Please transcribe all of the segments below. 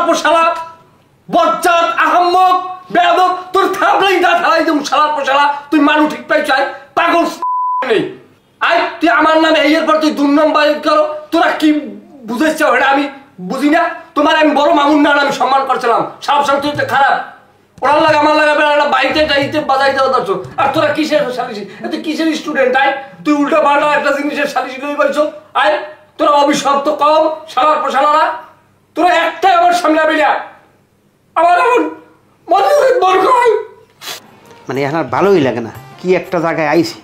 পোশালা বজ্জাত আহম্মক বেয়াদব তোর থাবলাই দা ঢালাই দেব শালার পোশালা তুই মানু ঠিক পাই চাই পাগল নেই আই তুই আমার নামে এর পর তুই দুর্নাম বাইর করো তোরা কি বুঝেছ এটা আমি বুঝি না তোমার আমি বড় মামুন না আমি সম্মান করছিলাম সব সব তুই তো খারাপ ওরার লাগে আমার লাগে একটা বাইতে টাইতে বাজাইতে হতো আর তোরা কিসের সালিশি তুই কিসের স্টুডেন্ট আই তুই উল্টা পাল্টা একটা জিনিসের সালিশি লই পাইছো আই তোরা অভিশপ্ত কম শালার পোশালারা তোরা একটাই আমার সামনে আবিলা আমার এখন মনে বল কই মানে এখন আর ভালোই লাগে না কি একটা জায়গায় আইছি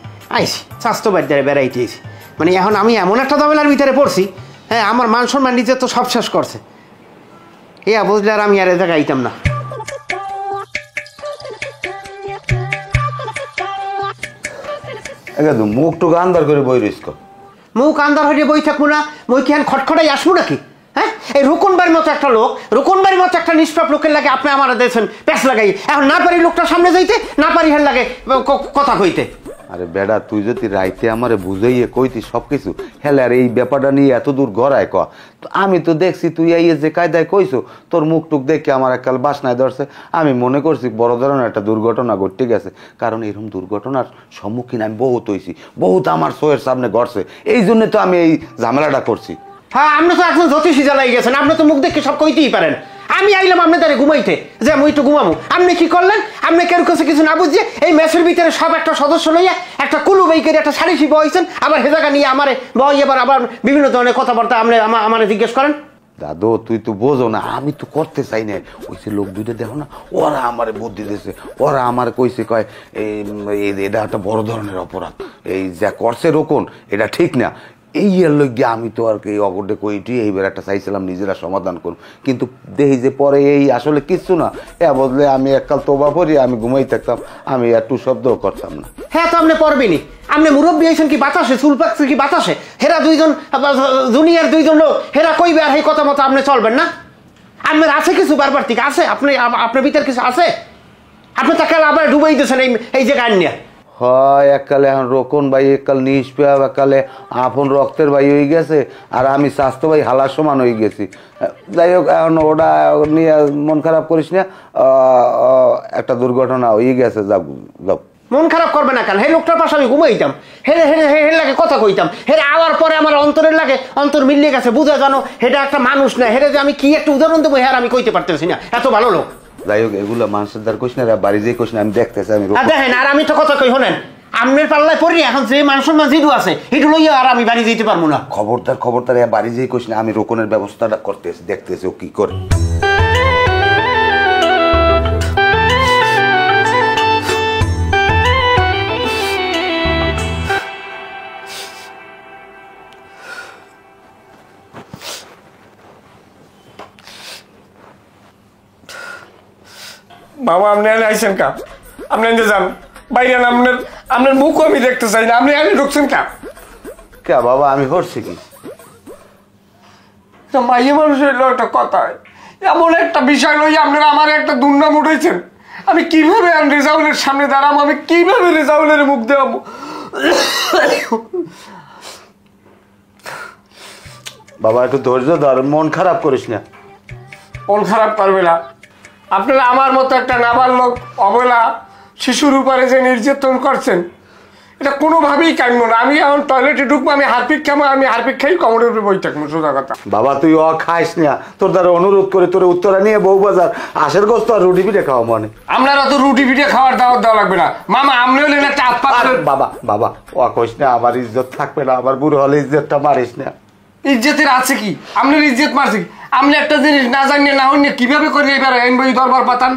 স্বাস্থ্য বাজারে বেড়াইতেছি মানে এখন আমি এমন একটা ঝামেলার ভিতরে পড়ছি হ্যাঁ আমার মান সম্মান নিজে তো সব শেষ করছে বুঝলে আর আমি আর এ জায়গায় আইতাম না মুখ টুক আন্দার করে বই রইস মুখ আন্দার হয়ে বই থাকবো না মই কি এখন খটখটাই আসবো নাকি হ্যাঁ এই রুকনবাড়ির মতো একটা লোক রুকনবাড়ির মতো একটা নিষ্পাপ লোকের লাগে আপনি আমার দিয়েছেন প্যাঁচ লাগাই এখন না পারি লোকটার সামনে যাইতে না পারি হের লাগে কথা কইতে আরে বেড়া তুই যদি রাইতে আমারে বুঝাইয়ে কইতি সবকিছু হেলে আর এই ব্যাপারটা নিয়ে এত দূর গড়ায় ক আমি তো দেখছি তুই এই যে কায়দায় কইছো তোর মুখ টুক দেখে আমার এককাল বাসনায় ধরছে আমি মনে করছি বড় ধরনের একটা দুর্ঘটনা ঘটে গেছে কারণ এরকম দুর্ঘটনার সম্মুখীন আমি বহুত হয়েছি বহুত আমার চোখের সামনে ঘটছে এই জন্য তো আমি এই ঝামেলাটা করছি হ্যাঁ আপনি তো একজন জ্যোতিষী জ্বালাই গেছেন আপনি তো মুখ দেখে সব কইতেই পারেন আমি আইলাম আপনি তারে ঘুমাইতে যে আমি একটু ঘুমাবো আপনি কি করলেন আপনি কেউ কাছে কিছু না বুঝিয়ে এই ম্যাচের ভিতরে সব একটা সদস্য লইয়া একটা কুলু বই করে একটা সালিশি বইছেন আবার হেজাগা নিয়ে আমারে বই আবার বিভিন্ন ধরনের কথাবার্তা আপনি আমারে জিজ্ঞেস করেন দাদু তুই তো বোঝো না আমি তো করতে চাই না ওই যে লোক দুইটা দেখো না ওরা আমার বুদ্ধি দিয়েছে ওরা আমার কইছে কয় এটা একটা বড় ধরনের অপরাধ এই যা করছে রোকন এটা ঠিক না এই এর লইগে আমি তো আর কি অগটে কইটি এইবার একটা চাইছিলাম নিজেরা সমাধান করব কিন্তু দেখি যে পরে এই আসলে কিচ্ছু না বদলে আমি এককাল তোবা পড়ি আমি ঘুমাই থাকতাম আমি একটু শব্দও করতাম না হ্যাঁ তো আপনি পড়বেনি আপনি মুরব্বী হয়েছেন কি বাতাসে চুল পাকছে কি বাতাসে হেরা দুইজন জুনিয়র দুইজন লোক হেরা কইবে আর এই কথা মতো আপনি চলবেন না আপনার আছে কিছু বারবার ঠিক আছে আপনি আপনার ভিতর কিছু আছে আপনি তাকে আবার ডুবাই দিয়েছেন এই যে গান নিয়ে হয় এককালে এখন রোকন ভাই এককাল নিষ্পেয়া এককালে আপন রক্তের ভাই হয়ে গেছে আর আমি স্বাস্থ্য ভাই হালার সমান হয়ে গেছি যাই হোক এখন ওটা নিয়ে মন খারাপ করিস না একটা দুর্ঘটনা হয়ে গেছে যাক যাক মন খারাপ করবে না কেন হে লোকটার পাশে আমি ঘুমাইতাম হেরে হেরে হেরে লাগে কথা কইতাম হেরে আওয়ার পরে আমার অন্তরের লাগে অন্তর মিলিয়ে গেছে বুঝা জানো হেটা একটা মানুষ না হেরে যে আমি কি একটা উদাহরণ দেবো হ্যাঁ আমি কইতে পারতেছি না এত ভালো লোক যাই হোক এগুলো মানুষের দ্বার কোশ না বাড়ি যে কোশ না আমি দেখতেছি আমি দেখেন আর আমি তো কথা কই শোনেন আপনার পাল্লায় পড়ি এখন যে মানুষের মাঝে জিডু আছে হিডু লইয়া আর আমি বাড়ি যেতে পারবো না খবরদার বাড়ি যে কোশ না আমি রোকনের ব্যবস্থাটা করতেছি দেখতেছি ও কি করে বাবা আপনি এনে আইসেন কা আপনি এনে যান বাইরে আপনার মুখও আমি দেখতে চাই না আপনি এনে ঢুকছেন কা কে বাবা আমি করছি কি মাইয়ে মানুষের একটা কথা এমন একটা বিষয় লইয়া আপনারা আমার একটা দুর্নাম উঠেছেন আমি কিভাবে রেজাউলের সামনে দাঁড়াবো আমি কিভাবে রেজাউলের মুখ দেওয়াবো বাবা একটু ধৈর্য ধর মন খারাপ করিস না মন খারাপ করবে না আপনারা আমার মতো একটা নাবালক অবলা শিশুর উপরে যে নির্যাতন করছেন এটা কোনোভাবেই কাম্য না আমি এখন টয়লেটে ঢুকবো আমি হারপিক খাবো আমি হারপিক খাই কমরের উপরে বই থাকবো সোজা কথা বাবা তুই খাইস না তোর দ্বারা অনুরোধ করে তোর উত্তরা নিয়ে বউবাজার আশের গোস্ত আর রুটি পিঠে খাওয়া মনে আপনারা তো রুটি পিঠে খাওয়ার দাওয়াত দেওয়া লাগবে না মামা আপনি হলেন একটা হাত পা বাবা কইস না আমার ইজ্জত থাকবে না আমার বুড়ো হলে ইজ্জতটা মারিস না ইজ্জতের আছে কি আপনার ইজ্জত মারছে কি আপনি একটা জিনিস না জানিয়ে না হইনি কিভাবে করে এবার বই দরবার পাতান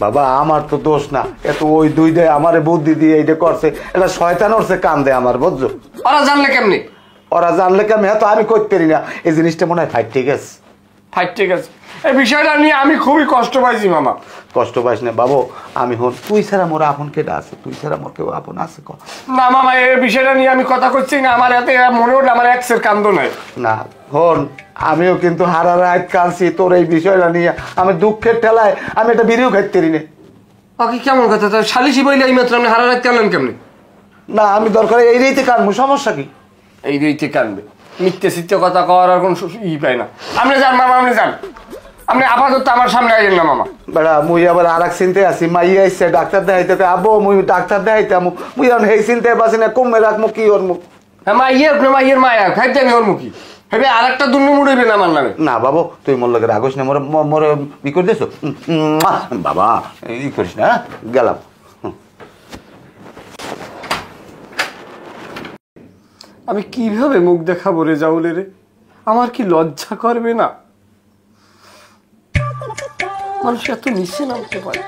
বাবা আমার তো দোষ না এত ওই দুই দেয় আমারে বুদ্ধি দিয়ে এইটা করছে এটা শয়তান ওরছে কান দেয় আমার বুঝছো ওরা জানলে কেমনি হ্যাঁ তো আমি করতে পারি না এই জিনিসটা মনে হয় ফাইট ঠিক আছে এই বিষয়টা নিয়ে আমি খুবই কষ্ট পাইছি মামা কষ্ট পাইস না বাবু আমি হন তুই ছাড়া মোর আপন কেটা আছে তুই ছাড়া মোর কেউ আপন আছে না মামা এই বিষয়টা নিয়ে আমি কথা করছি না আমার এতে মনে হলো আমার এক্সের কান্দ নাই না হন আমিও কিন্তু হারা রাত কাঁদছি তোর এই বিষয়টা নিয়ে আমি দুঃখের ঠেলায় আমি একটা বিড়িও খাইতে পারি না বাকি কেমন কথা তার সালিশি বইলে এই মাত্র আপনি হারা রাত কানলেন কেমনি না আমি দরকার এই রেইতে কানবো সমস্যা কি এই রেইতে কানবে মিথ্যে সিথ্যে কথা কওয়ার আর কোনো ই পায় না আপনি যান মামা আপনি যান আপনি আপাতত আমার সামনে আইলেন না মামা। বেড়া মুই আবার আর এক চিন্তে আছি, মাইয়া আইসে ডাক্তার দেখাইতে আবো, মুই ডাক্তার দেখাইতাম, মুই এখন সেই চিন্তায় বাসি না, কমে রাখবো কি ওর মুখ। হ্যাঁ মাইয়ের মায়া খাইতে আমি ওর মুখী হেবে আর একটা দুর্নমুড় হইবেন আমার নামে। না বাবু তুই মোর লাগে রাগস না, মোর ই করে দিস বাবা, ই করিস না, গেলাম। আমি কিভাবে মুখ দেখাবো রে জাউলে রে? আমার কি লজ্জা করবে না? মানুষ এত নিচে নামতে পারে?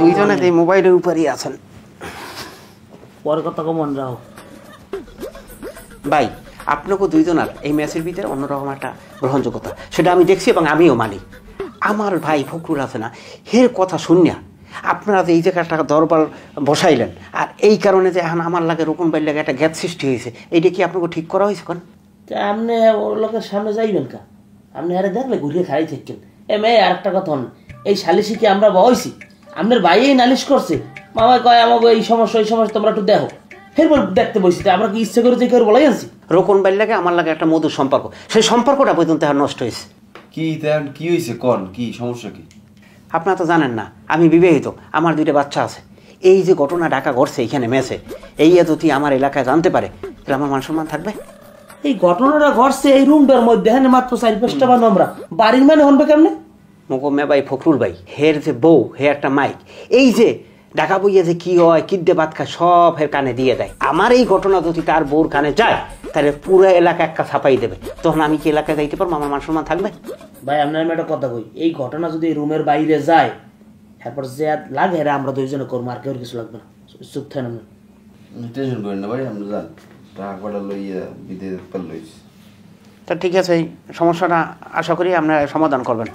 দুইজনে এই মোবাইলের উপরই আছেন। পরে কথা কমন রাও ভাই আপনাকে দুইজনের এই ম্যাচের ভিতরে অন্যরকম একটা গ্রহণযোগ্যতা, সেটা আমি দেখছি এবং আমিও মানি। আমার ভাই ফখরুল আছে না, হের কথা শুনিয়া আপনারা যে এই জায়গাটা দরবার বসাইলেন, আর এই কারণে যে এখন আমার লাগে রকম বাইর লাগে একটা গ্যাপ সৃষ্টি হয়েছে, এইটা কি আপনাকে ঠিক করা হয়েছে? কোন আপনি ওর লোকের সামনে যাইবেন কা? আপনি আরে দেখলে ঘুরিয়ে খাই থাকেন। মেয়ে আর একটা কথা, এই সালিশি কি আমরা বয়সি? আপনার ভাই এই নালিশ করছে, মামা কয় আমাকে এই সমস্যা তোমরা একটু দেখো, এরপর দেখতে বসি। আমরা কি ইচ্ছে করে যে কেউ বলাই আনছি? রোকন বাইর লাগে আমার লাগে একটা মধুর সম্পর্ক, সেই সম্পর্কটা পর্যন্ত এখন নষ্ট হয়েছে। কি হয়েছে কোন, কি সমস্যা কি? আপনারা তো জানেন না আমি বিবাহিত, আমার 2টা বাচ্চা আছে। এই যে ঘটনা ঢাকা ঘটছে এইখানে মেসে, এই যদি আমার এলাকায় জানতে পারে তাহলে আমার মান সম্মান থাকবে? এই ঘটনাটা ঘটছে এই রুমটার মধ্যে, হ্যাঁ মাত্র 4-5টা বা নোংরা, বাড়ির মানে হনবে কেমনে? মোকমে ভাই ফখরুল ভাই হের যে বউ, হে একটা মাইক, এই যে ঢাকা বইয়া যে কি হয় কিদ্দে বাদ খায় সব হের কানে দিয়ে দেয়। আমার এই ঘটনা যদি তার বউর কানে যায় তাহলে পুরো এলাকা একটা ছাপাই দেবে, তখন আমি কি এলাকায় যাইতে পারবো? আমার মান সম্মান থাকবে? ভাই আপনার আমি একটা কথা কই, এই ঘটনা যদি রুমের বাইরে যায় তারপর যে লাগে এরা আমরা দুইজনে করবো, আর কেউ কিছু লাগবে না। চুপ থাকেন না, টেনশন করেন না ভাই, আমরা জান টাকা কটা লইয়া বিদেশ লইছি। তা ঠিক আছে, এই সমস্যাটা আশা করি আপনারা সমাধান করবেন।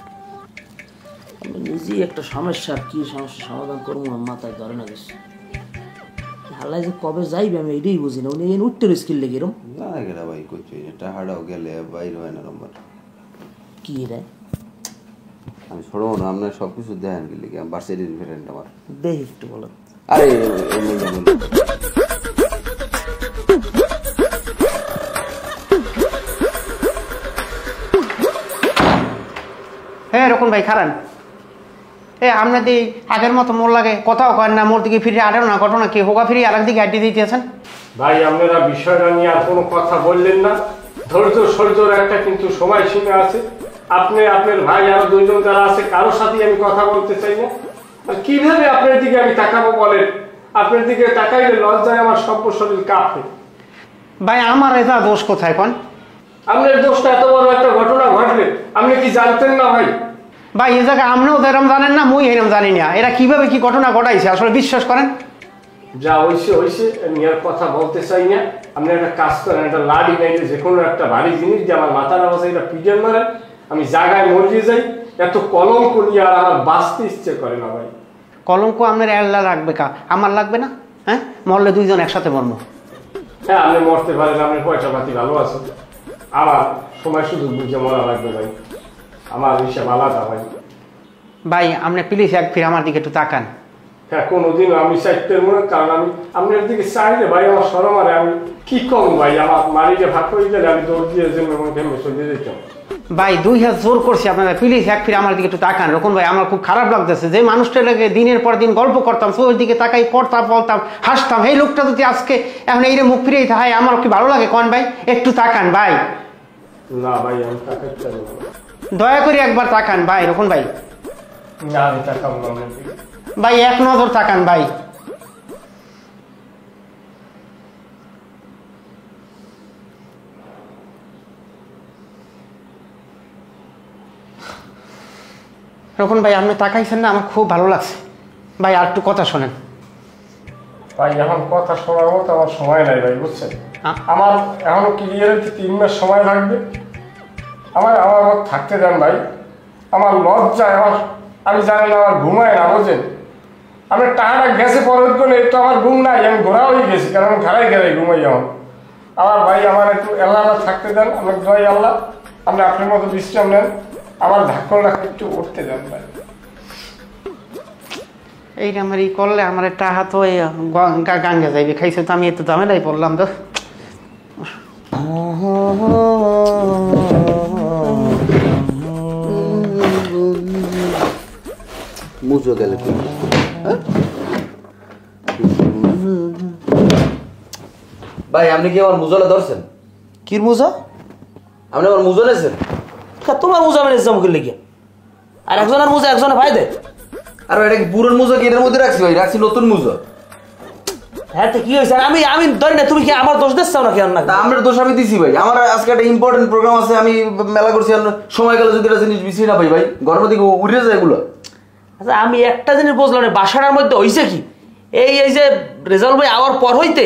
আমি নিজেই একটা সমস্যার কি সমস্যা সমাধান করবো মাথায় ধরে না গেছে। হালাই যে কবে যাইবে আমি এটাই বুঝি না। উনি উঠতে স্কিল লেগে এরম না গেলা ভাই কইছি টাকাটাও গেলে বাইর হয় না নম্বর কি রে। আমি ছড়ো না, আপনার সবকিছু দেখেন কি লিখে ভার্সিটির ফ্রেন্ড আমার। দেখ একটু বলো। আরে হ্যাঁ এরকম ভাই খারান, আপনাদের আগের মতো মোর লাগে কথাও করেন না, মোর দিকে ফিরে আটেন না, ঘটনা কি হোগা ফিরে আর একদিকে আড্ডি দিতেছেন। ভাই আপনারা বিষয়টা নিয়ে আর কোনো কথা বললেন না, ধৈর্য সহ্যর একটা কিন্তু সময়সীমা আছে। আপনি আপনার ভাই আরো 2জন যারা আছে কারোর সাথে আমি কথা বলতে চাই না। আর কিভাবে আপনার দিকে আমি তাকাবো বলেন? আপনার দিকে তাকাইলে লজ্জায় আমার সব শরীর কাঁপে। ভাই আমার এটা দোষ কোথায় কোন? আপনার দোষটা এত বড় একটা ঘটনা ঘটলে আপনি কি জানতেন না ভাই? ভাই এই জায়গায় আপনিও তো এরম জানেন না, মুই এরম জানি না, এরা কিভাবে কি ঘটনা ঘটাইছে আসলে বিশ্বাস করেন। যা হইছে আমি আর কথা বলতে চাই না। আপনি একটা কাজ করেন, একটা লাঠি নাইলে যে কোনো একটা ভারী জিনিস দিয়ে আমার মাথার অবস্থা এটা পিজন মারেন, আমি জায়গায় মরিয়ে যাই। এত কলঙ্ক নিয়ে আর আমার বাঁচতে ইচ্ছে করে না ভাই। কলঙ্ক আপনার এল্লা লাগবে কা, আমার লাগবে না? হ্যাঁ মরলে 2জন একসাথে মরম। হ্যাঁ আপনি মরতে পারেন, আপনি পয়সা পাতি ভালো আছে, আমার সময় শুধু বুঝে মরা লাগবে ভাই, আমার হিসাব আলাদা ভাই। ভাই আপনি প্লিজ এক ফির আমার দিকে একটু তাকান। হ্যাঁ কোনোদিন আমি চাইতে মনে, কারণ আমি আপনার দিকে চাইলে ভাই আমার সরম আরে আমি কি কম ভাই, আমার মারিকে ভাগ করে দিলে আমি দৌড় দিয়ে ঘেমে চলে যেতাম। ভাই 2 হাত জোর করছি আপনারা, প্লিজ এক ফির আমার দিকে একটু তাকান। রকম ভাই আমার খুব খারাপ লাগতেছে, যে মানুষটা লাগে দিনের পর দিন গল্প করতাম, ওই দিকে তাকাই করতাম বলতাম হাসতাম, এই লোকটা যদি আজকে এখন এই মুখ ফিরেই থাকে আমার কি ভালো লাগে কোন ভাই? একটু তাকান ভাই। না ভাই আমি তাকাতে চাই না, দয়া করে একবার তাকান ভাই। রকম ভাই না আমি তাকাবো না আপনার দিকে। ভাই এক নজর তাকান ভাই। রকম ভাই আপনি তাকাইছেন না, আমার খুব ভালো লাগছে ভাই। আর একটু কথা শোনেন ভাই, এখন কথা শোনার মতো আমার সময় নাই ভাই, বুঝছেন? আমার এখনো ক্লিয়ার 3 মাস সময় লাগবে। আমার থাকতে দেন ভাই, আমার লজ্জায় আমি জানি না, আমার ঘুমায় না বোঝেন। আমি টাকাটা গেছে পরের জন্য তো আমার ঘুম নাই, আমি ঘোরা হয়ে গেছি, কারণ আমি ঘাড়াই ঘুমাই এখন। আমার ভাই আমার একটু আল্লাহ থাকতে দেন, আমার দোয়াই আল্লাহ, আপনি আপনার মতো বিশ্রাম নেন, আমার ধাক্কলটা একটু উঠতে দেন ভাই। এইটা আমার ই করলে আমার একটা হাত গাঙ্গে যাইবে, খাইছে তো আমি এত ঝামেলাই পড়লাম তো। মুজো গেলে ভাই আপনি কি আমার মুজোলা ধরছেন? কির মুজা? আপনি আমার মুজো নেছেন? তোমার মুজা মানে জম করলে কি? আর একজনের মুজা একজনে ভাই দে। আর এটা কি পুরন মুজো কি এটার মধ্যে রাখছি ভাই? রাখছি নতুন মুজো। হ্যাঁ তো কি হয়েছে? আমি ধরি না, তুমি কি আমার দোষ দিচ্ছ না কেন? না আমার দোষ আমি দিছি ভাই। আমার আজকে একটা ইম্পর্টেন্ট প্রোগ্রাম আছে, আমি মেলা করছি, সময় গেলে যদি একটা জিনিস বিছিয়ে না পাই ভাই, গরমের দিকে উড়ে যায় এগুলো। আচ্ছা আমি একটা জিনিস বুঝলাম না, বাসাটার মধ্যে হয়েছে কি এই যে রেজাল্ট ভাই আওয়ার পর হইতে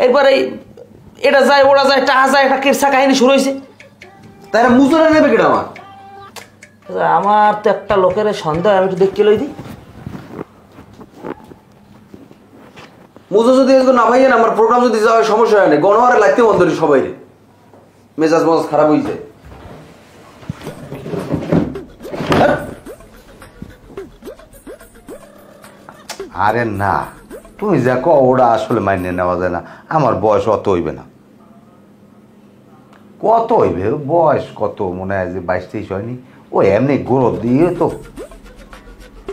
একবার এই এটা যায় ওরা যায় টাহা যায় একটা কেরসা কাহিনী শুরু হয়েছে। তাই মুজোরা নেবে কেটা আমার? আমার তো একটা লোকের সন্দেহ, আমি একটু দেখতে লই দিই। মুজো যদি না ভাইয়েন আমার প্রোগ্রাম যদি যাওয়ার সমস্যা হয় না, গণহারে লাগতে বন্ধ করি সবাই রে, মেজাজ মজাজ খারাপ হয়েছে। আরে না, তুমি যা কো ওরা আসলে মাইনে নেওয়া যায় না। আমার বয়স অত হইবে না। কত হইবে বয়স? কত মনে হয় যে 22-23 হয়নি। ও এমনি গোড় দিয়ে তো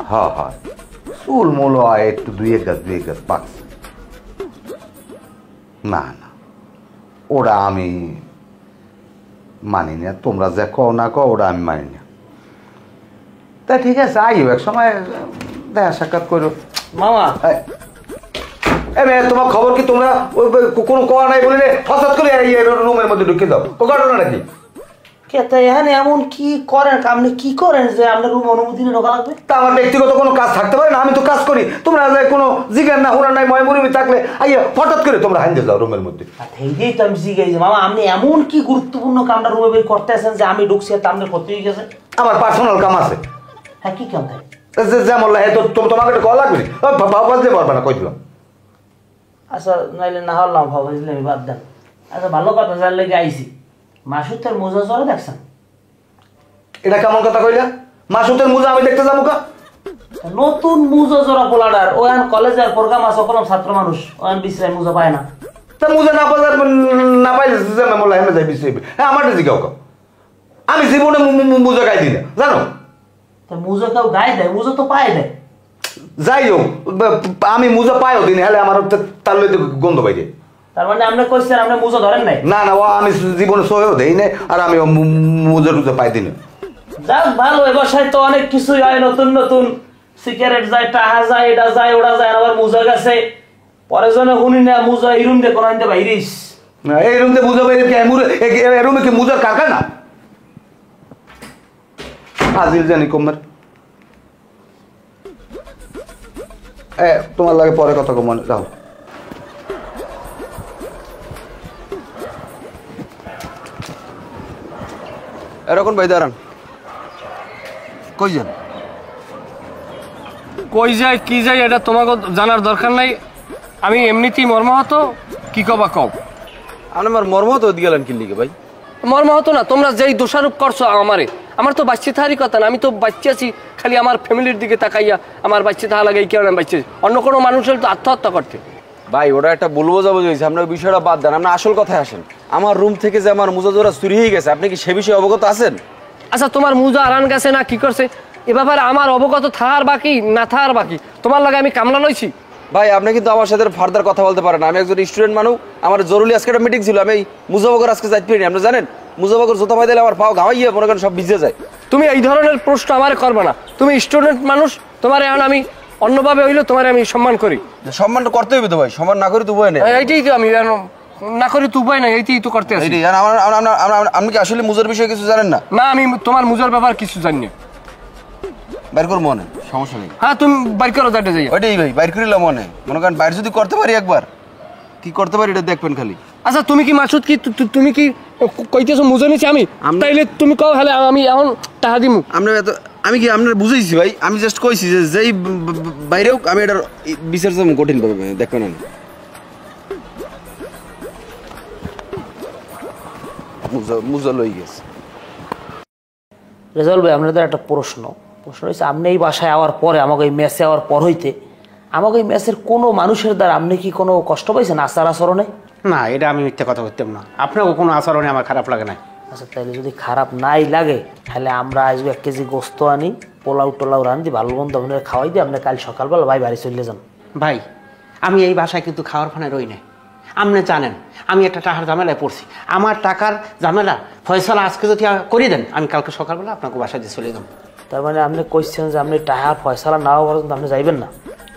হ্যাঁ চুল মূল হয় একটু 2 গাছ পাকছে। না না, ওরা আমি মানি না। তোমরা যা কও না কও ওরা আমি মানি না। তা ঠিক আছে, আইও এক সময় দেখা সাক্ষাৎ করো। মামা তোমার খবর কি? তোমরা কোনো কোয়া নাই বলে হঠাৎ করে রুমের মধ্যে ঢুকে দাও। ও ঘটনাটা কি? এখানে এমন কি করেন, আপনি কি করেন যে আপনার রুম অনুমতি নিয়ে ঢোকা লাগবে? তা আমার ব্যক্তিগত কোনো কাজ থাকতে পারে না? আমি তো কাজ করি। তোমরা কোনো জিজ্ঞাসা না হুড়া নাই ময়মুরিমি থাকলে আইয়া হঠাৎ করে তোমরা হাইন্দে যাও রুমের মধ্যে। সেইটাই তো আমি জিজ্ঞাসা, মামা আপনি এমন কি গুরুত্বপূর্ণ কামটা রুমে বের করতে আসেন যে আমি ঢুকছি আর আপনার ক্ষতি হয়ে গেছে? আমার পার্সোনাল কাম আছে। হ্যাঁ কি কাম থাকে? যেমন তোমাকে একটা কল লাগবে বাজতে পারবে না, কই দিলাম। আচ্ছা নাইলে না হলাম ভাব আমি বাদ দেন। আচ্ছা ভালো কথা জানলে কি আইসি মাসুদের মোজা জোরে দেখছেন? এটা কেমন কথা কইলা? মাসুদের মুজা আমি দেখতে যাবো কা? নতুন মুজা জোড়া পোলাডার ওখান কলেজের প্রোগ্রাম আছে, ওখানে ছাত্র মানুষ ওখান বিশ্রাম মুজা পায় না। তা মুজা না পাইলে মোলা হেমে যাই বিশ্রাইবে। হ্যাঁ আমার জিজ্ঞাও কাও, আমি জীবনে মুজা গাই দিই না জানো। মুজা কেউ গায়ে দেয়? মুজা তো পায়ে দেয়। যাই হোক, আমি মুজা পাইও দিন হলে আমার তার লইতে গন্ধ পাই যায়। তার মানে আপনি কইছেন আপনি মুজা ধরেন নাই? না না, ও আমি জীবনে সহেও দেই না, আর আমি মুজা টুজা পাই দিন। যাক ভালো, এ বাসায় তো অনেক কিছুই হয়, নতুন নতুন সিগারেট যায়, টাহা যায়, এটা যায় ওটা যায়, আবার মুজা গেছে পরে জন্য শুনি না মুজা এই রুম দিয়ে কোনো আনতে বাইরিস। এই রুম দিয়ে মুজা বাইরে রুমে কি মুজার কারখানা? আজিল জানি কমার তোমার লাগে পরে কথা কমান যাও। এরকম ভাই দাঁড়ান, কই যান? কই যায় কি যায় এটা তোমাকে জানার দরকার নাই। আমি এমনিতেই মর্মাহত, কি কবা কও। আপনি আমার মর্মত গেলেন কি লিখে ভাই? মর্মাহত না, তোমরা যেই দোষারোপ করছো আমারে, আমার তো বাচ্চা থাকারই কথা না। আমি তো বাচ্চা আছি, খালি আমার ফ্যামিলির দিকে তাকাইয়া আমার বাচ্চা থাকা লাগে কেউ আমি বাচ্চা। অন্য কোনো মানুষের তো আত্মহত্যা করতে। ভাই ওটা একটা বলবো যাবো হয়েছে, আপনার বিষয়টা বাদ দেন, আপনার আসল কথায় আসেন। আমার রুম থেকে যে আমার মুজা জোড়া চুরি হয়ে গেছে, আপনি কি সে বিষয়ে অবগত আছেন? আচ্ছা তোমার মুজা আরান গেছে না কি করছে এ ব্যাপারে আমার অবগত থাকার বাকি না থাকার বাকি? তোমার লাগে আমি কামলা লইছি? ভাই আপনি কিন্তু আমার সাথে ফার্দার কথা বলতে পারেন। আমি একজন স্টুডেন্ট মানুষ, আমার জরুরি আজকে একটা মিটিং ছিল, আমি মুজাফর আজকে যাইতে পারিনি। আপনি জানেন মুজাফর জোতা পাই দিলে আমার পাও ঘামাইয়া মনে করেন সব ভিজে যায়। তুমি এই ধরনের প্রশ্ন আমার করবে না। তুমি স্টুডেন্ট মানুষ, তোমার এখন আমি অন্যভাবে হইলো তোমার আমি সম্মান করি। সম্মানটা করতে হবে তো ভাই, সম্মান না করি তো উপায় নেই। এইটাই তো আমি না করি তো উপায় নাই, এইটাই তো করতে আছি। আপনি কি আসলে মুজার বিষয়ে কিছু জানেন না? না, আমি তোমার মুজার ব্যাপার কিছু জানি না। বাইর করো মনে, সমস্যা নেই। হ্যাঁ তুমি বাইর করো, যাইতে যাই। ওইটাই ভাই, বাইর করিলাম মনে করেন বাইর যদি করতে পারি একবার, কি করতে পারি এটা দেখবেন খালি। আচ্ছা তুমি কি মাসুদ কি তুমি কি কইতেছো মুজা নিছি আমি? তাইলে তুমি কও হলে আমি এখন টাকা দিমু। আমি কি আপনার বুঝাইছি ভাই? আমি জাস্ট কইছি যে যেই বাইরে হোক আমি এটার বিচার কঠিন পাবে দেখবেন। আমি মুজা লই গেছে। রেজাল্ট ভাই আপনাদের একটা প্রশ্ন হয়েছে, আপনি এই বাসায় আওয়ার পরে আমাকে এই মেসে আওয়ার পর হইতে আমাকে এই মেসের কোনো মানুষের দ্বারা আপনি কি কোনো কষ্ট পাইছেন আচার আচরণে? না, এটা আমি মিথ্যে কথা করতাম না। আপনাকে কোনো আচরণে আমার খারাপ লাগে না। আচ্ছা তাইলে যদি খারাপ নাই লাগে তাহলে আমরা আজকে 1 কেজি গোস্ত আনি, পোলাও টোলাও রান্ধি, ভালো মন্দ আপনারা খাওয়াই দিই, আপনি কাল সকালবেলা ভাই বাড়ি চলে যান। ভাই আমি এই বাসায় কিন্তু খাওয়ার ফানে রই নাই। আপনি জানেন আমি একটা টাকার ঝামেলায় পড়ছি। আমার টাকার ঝামেলা ফয়সালা আজকে যদি করে দেন, আমি কালকে সকালবেলা আপনাকে বাসায় দিয়ে চলে যাব। তার মানে আপনি কইছেন যে আপনি টাকার ফয়সালা না হওয়া পর্যন্ত আপনি যাইবেন না?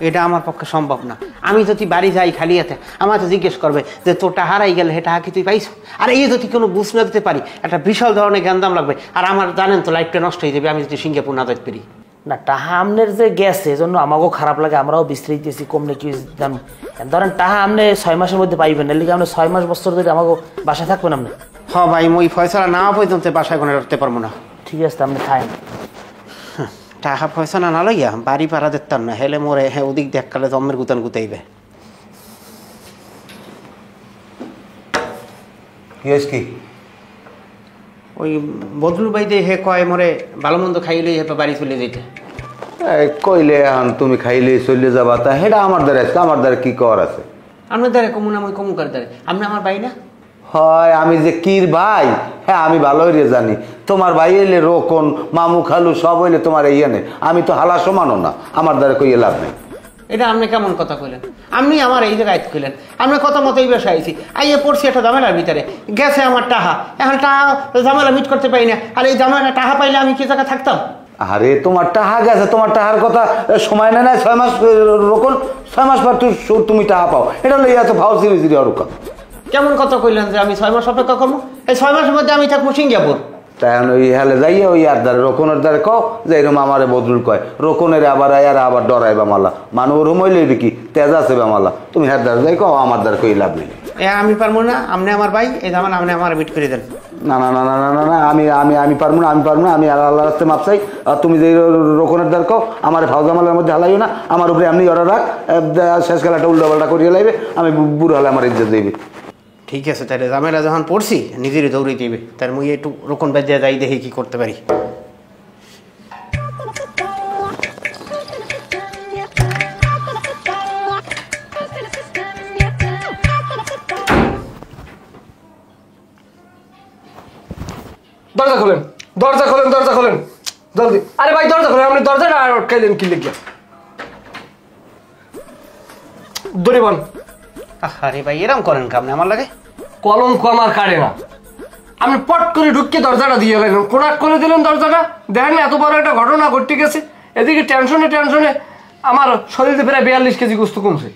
এটা আমার পক্ষে সম্ভব না। আমি যদি বাড়ি যাই খালি হাতে, আমার তো জিজ্ঞেস করবে যে তোর টাকা হারাই গেলে হে টাকা কি তুই পাইছো? আর এই যদি কোনো বুঝ না দিতে পারি, একটা বিশাল ধরনের জ্ঞানদাম লাগবে। আর আমার জানেন তো লাইফটা নষ্ট হয়ে যাবে আমি যদি সিঙ্গাপুর না যেতে পারি। না টাহা আমনের যে গেছে এজন্য আমাকেও খারাপ লাগে, আমরাও বিস্তৃতেছি কমলে কি দাম। ধরেন টাহা আপনি 6 মাসের মধ্যে পাইবেন, এর লিগে আপনি 6 মাস বছর ধরে আমাকে বাসায় থাকবেন আপনি? হ্যাঁ ভাই, মই ফয়সালা না পর্যন্ত বাসায় কোনো রাখতে পারবো না। ঠিক আছে আপনি খায়েন। টাকা ফয়সালা না লইয়া বাড়ি পাড়া দেখতাম না, হেলে মোরে হ্যাঁ ওদিক দেখকালে জম্মের গুতান গুতাইবে। কি ওই বদলু ভাই দিয়ে হে কয় মোরে ভালো মন্দ খাইলে হে বাড়ি চলে যেতে। কইলে এখন তুমি খাইলে চলে যাবা, তা হেটা আমার দ্বারা আছে, আমার দ্বারা কি কর আছে? আপনার দ্বারা কমু না, মই কমুকার দ্বারা। আপনি আমার ভাই না? হয় আমি যে কির ভাই, হ্যাঁ আমি ভালো হইলে জানি। তোমার ভাই এলে রোকন মামু খালু সব হইলে তোমার ইয়ে আমি তো হালা সমানও না, আমার দ্বারা কইয়ে লাভ নেই। এটা আপনি কেমন কথা কইলেন? আপনি আমার এই জায়গায় কইলেন, আপনি কথা মতো এই বাসায় আইছি, আইয়ে পড়ছি একটা ঝামেলার ভিতরে, গেছে আমার টাহা, এখন টাহা ঝামেলা মিট করতে পারি না। আর এই ঝামেলা টাহা পাইলে আমি কি জায়গায় থাকতাম? আরে তোমার টাহা গেছে, তোমার টাহার কথা সময় নেয় না 6 মাস রোকন, 6 মাস পর তুমি টাহা পাও, এটা হলো এত ভাও সিরি সিরি অরুকা। কেমন কথা কইলেন যে আমি 6 মাস অপেক্ষা করবো? এই 6 মাসের মধ্যে আমি থাকবো সিঙ্গাপুর। তাই ওই হেলে যাইয়া ওই আর দ্বারে রোকনের দ্বারে কও যে এরকম আমারে বদলুল কয়, রোকনের আবার আয়ার আবার ডরাইবা মালা, মানুষ ওরম হইলে কি তেজ আছে বা মালা, তুমি হের দ্বারে যাই কও, আমার দ্বারে কই লাভ নেই। আমি পারবো না, আপনি আমার ভাই, এই ঝামেলা আপনি আমার মিট করে দেন। না না না না না না না আমি আমি আমি পারবো না, আমি পারবো না, আমি আল্লাহ রাস্তে মাপ চাই। আর তুমি যে রোকনের দ্বার কও আমার ভাও জামালের মধ্যে হালাইও না, আমার উপরে এমনি অর্ডার রাখ, শেষ খেলাটা উল্টা পাল্টা করিয়ে লাইবে, আমি বুড়ো হলে আমার ইজ্জত দেবে। ঠিক আছে, তাহলে ঝামেলা যখন পড়ছি নিজেরই দৌড়ে দিবে, তার মুই একটু রোকন বাদ দিয়ে যাই, দেখি কি করতে পারি। দরজা খোলেন, দরজা খোলেন, দরজা খোলেন জলদি। আরে ভাই দরজা খোলেন, আপনি দরজাটা আর আটকাইলেন কি লিখিয়া? দড়ি বান। আরে ভাই এরম করেন কামনে আমার লাগে? কলঙ্ক আমার কাটে না। আপনি পট করে ঢুকিয়ে দরজাটা দিয়ে গেলেন, কোনাক করে দিলেন দরজাটা। দেখেন এত বড় একটা ঘটনা ঘটতে গেছে, এদিকে টেনশনে টেনশনে আমার শরীরে প্রায় 42 কেজি গোস্ত কমছে।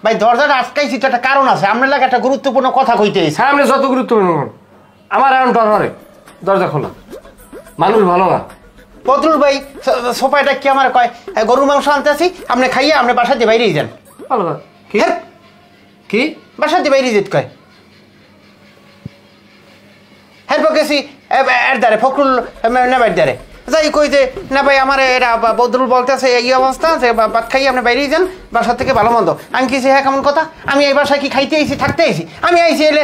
ভাই দরজাটা আটকাইছি তো একটা কারণ আছে, আপনার লাগে একটা গুরুত্বপূর্ণ কথা কইতে এসেছি। হ্যাঁ, আপনি যত গুরুত্বপূর্ণ আমার এখন ডর হরে। দরজা খোলা, মানুষ ভালো না। বদরুল ভাই সোফাটা কি আমার কয় গরুর মাংস আনতে আসি, আপনি খাইয়ে আপনি বাসা দিয়ে বাইরেই যান। ভালো কি কি বাসা দিয়ে বাইরে যেতে কয়। হ্যাঁ গেছি এর দ্বারে ফখরুল নেবার দ্বারে যাই কই যে না ভাই আমার এরা বদরুল বলতেছে এই অবস্থা যে ভাত খাইয়ে আপনি বাইরেই যান, বাসা থেকে ভালো মন্দ। আমি কি হ্যাঁ কেমন কথা? আমি এই বাসায় কি খাইতে আইছি থাকতে আইছি? আমি আইছি এলে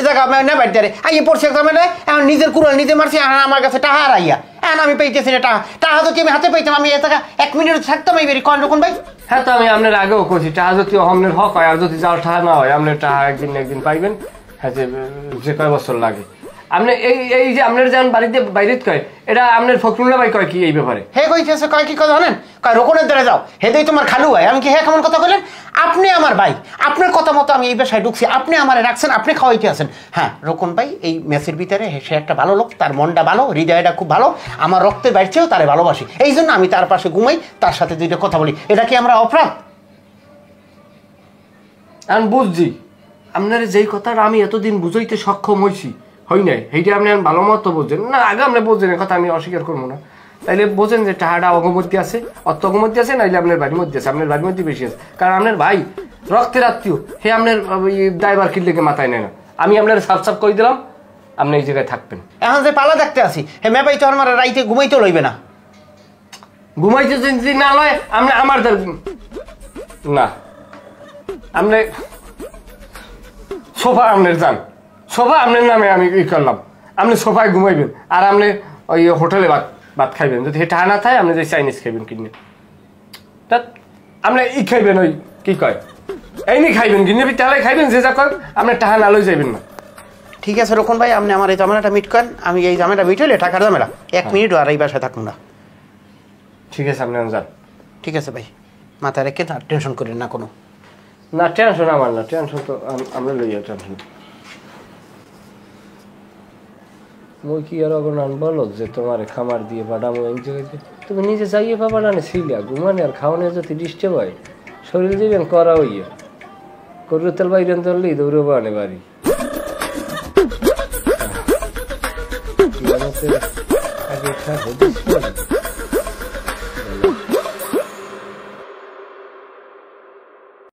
জায়গা নেবার দ্বারে আইয়ে পড়ছি একদম এলে, এখন নিজের কুড়াল নিজে মারছি, আমার কাছে টাহা আর আইয়া এখন আমি পেয়েছি না টাহা। টাহা যদি আমি হাতে পাইতাম আমি এ টাকা 1 মিনিট থাকতাম এই বেরি। কন রকম ভাই? হ্যাঁ, তো আমি আপনার আগেও করছি, টাহা যদি অহমনের হক হয় আর যদি যাওয়ার টাহা না হয়, আপনার টাহা একদিন না একদিন পাইবেন। হ্যাঁ, যে কয় বছর লাগে। আপনি এই যে আপনার যান বাড়িতে বাইরে কয়, এটা আপনার ফখরুল্লাহ ভাই কয় কি এই ব্যাপারে? হে কইতেছে কয় কি কথা জানেন? কয় রোকনের দ্বারা যাও, হেদেই তোমার খালু হয়। আমি কি হ্যাঁ কেমন কথা বললেন? আপনি আমার ভাই, আপনার কথা মতো আমি এই বাসায় ঢুকছি, আপনি আমার রাখছেন, আপনি খাওয়াইতে আছেন। হ্যাঁ রোকন ভাই এই মেসের ভিতরে সে একটা ভালো লোক, তার মনটা ভালো, হৃদয়টা খুব ভালো, আমার রক্তের বাইরেও তারে ভালোবাসি, এই জন্য আমি তার পাশে ঘুমাই, তার সাথে 2টা কথা বলি। এটা কি আমরা অপরাধ? আমি বুঝছি আপনার যেই কথাটা আমি এতদিন বুঝাইতে সক্ষম হয়েছি, হই নাই, সেইটা আপনি ভালো মতো বুঝছেন না। আগে আপনি বুঝছেন, কথা আমি অস্বীকার করবো না। তাইলে বোঝেন যে টাহাটা অগমধ্যে আছে, অর্থ অগমধ্যে আছে, নাইলে আপনার বাড়ির মধ্যে আছে। আপনার বাড়ির মধ্যে বেশি আছে, কারণ আপনার ভাই রক্তের আত্মীয়, হে আপনার ড্রাইভার কিনলেকে মাথায় নেয় না। আমি আপনার সাফ সাফ করে দিলাম, আপনি এই জায়গায় থাকবেন। এখন যে পালা দেখতে আসি, হে মে ভাই তো আমার রাইতে ঘুমাইতেও লইবে না। ঘুমাইতে যদি না লয় আপনি আমার না, আপনি সোফা আপনার যান, সোফা আপনার নামে আমি ই করলাম, আপনি সোফায় ঘুমাইবেন আর আপনি ওই হোটেলে ভাত খাইবেন। যদি এটা না থাকে আপনি যে চাইনিজ খাইবেন কিনে, তা আপনি ই খাইবেন ওই কি কয় এই নি খাইবেন গিনে টালাই খাইবেন যে যা কর আপনি টাকা না লই যাইবেন না। ঠিক আছে রকম ভাই, আপনি আমার এই ঝামেলাটা মিট করেন, আমি এই ঝামেলাটা মিট হইলে টাকার ঝামেলা 1 মিনিটও আর এই বাসায় থাকুন না। ঠিক আছে আপনি যান। ঠিক আছে ভাই, মাথায় রেখে টেনশন করেন না কোনো। না টেনশন আমার না, টেনশন তো আমরা লইয়া টেনশন। মই কি আর অগনান বলো যে তোমার খামার দিয়ে পাঠাবো এক জায়গায়, তুমি নিজে যাইয়ে পাবা না ছিলা ঘুমানে আর খাওয়ানো যদি ডিস্টার্ব হয় শরীর যাবেন করা হইয়া করু তেল বাইরেন ধরলেই দৌড়বো আনে বাড়ি। আগে